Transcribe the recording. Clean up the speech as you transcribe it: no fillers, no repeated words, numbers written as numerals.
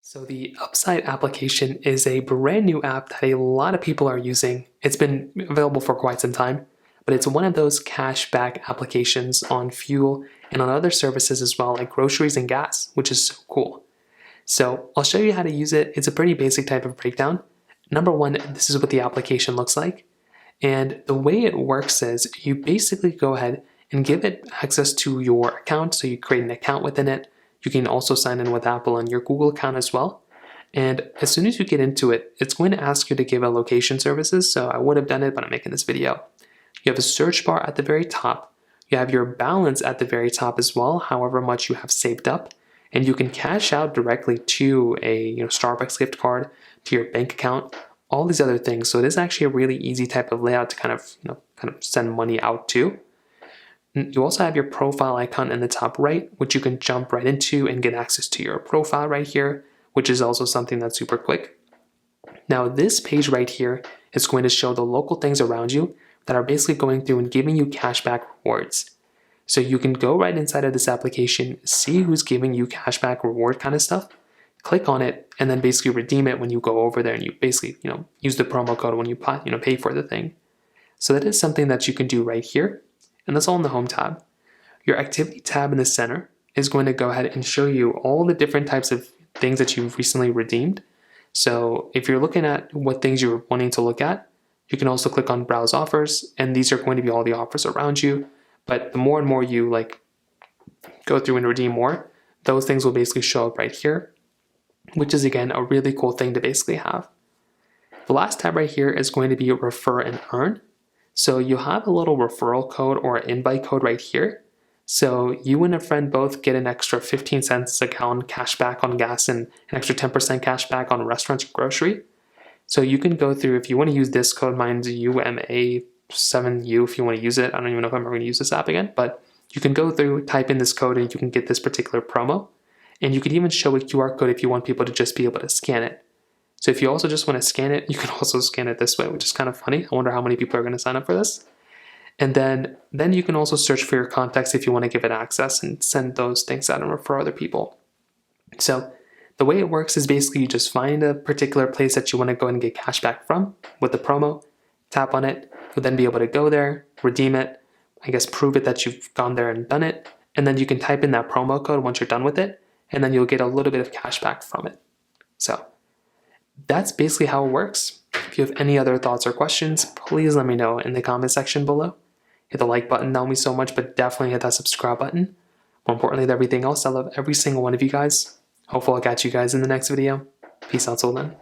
So the Upside application is a brand new app that a lot of people are using. It's been available for quite some time, but it's one of those cashback applications on fuel and on other services as well, like groceries and gas, which is so cool. So I'll show you how to use it. It's a pretty basic type of breakdown. Number one, this is what the application looks like. And the way it works is you basically go ahead and give it access to your account. So you create an account within it. You can also sign in with Apple on your Google account as well. And as soon as you get into it, it's going to ask you to give a location services. So I would have done it, but I'm making this video. You have a search bar at the very top. You have your balance at the very top as well, however much you have saved up. And you can cash out directly to a Starbucks gift card, to your bank account, all these other things. So it is actually a really easy type of layout to kind of send money out to. You also have your profile icon in the top right, which you can jump right into and get access to your profile right here, which is also something that's super quick. Now this page right here is going to show the local things around you that are basically going through and giving you cashback rewards. So you can go right inside of this application, see who's giving you cashback reward kind of stuff, click on it, and then basically redeem it when you go over there and you basically, use the promo code when you pay for the thing. So that is something that you can do right here. And that's all in the Home tab. Your Activity tab in the center is going to go ahead and show you all the different types of things that you've recently redeemed. So if you're looking at what things you're wanting to look at, you can also click on Browse Offers, and these are going to be all the offers around you. But the more and more you go through and redeem more, those things will basically show up right here, which is again a really cool thing to basically have. The last tab right here is going to be Refer and Earn. So you have a little referral code or invite code right here. So you and a friend both get an extra 15 cents a gallon cash back on gas and an extra 10% cash back on restaurants and grocery. So you can go through, if you want to use this code, mine's UMA7U if you want to use it. I don't even know if I'm ever going to use this app again, but you can go through, type in this code, and you can get this particular promo. And you can even show a QR code if you want people to just be able to scan it. So if you also just want to scan it, you can also scan it this way, which is kind of funny. I wonder how many people are going to sign up for this. And then you can also search for your contacts if you want to give it access and send those things out and refer other people. So the way it works is basically you just find a particular place that you want to go and get cash back from with the promo, tap on it, you'll then be able to go there, redeem it, prove it that you've gone there and done it, and then you can type in that promo code once you're done with it, and then you'll get a little bit of cash back from it. So that's basically how it works. If you have any other thoughts or questions, please let me know in the comment section below. Hit the like button, that would mean so much, but definitely hit that subscribe button. More importantly than everything else, I love every single one of you guys. Hopefully I'll catch you guys in the next video. Peace out till then.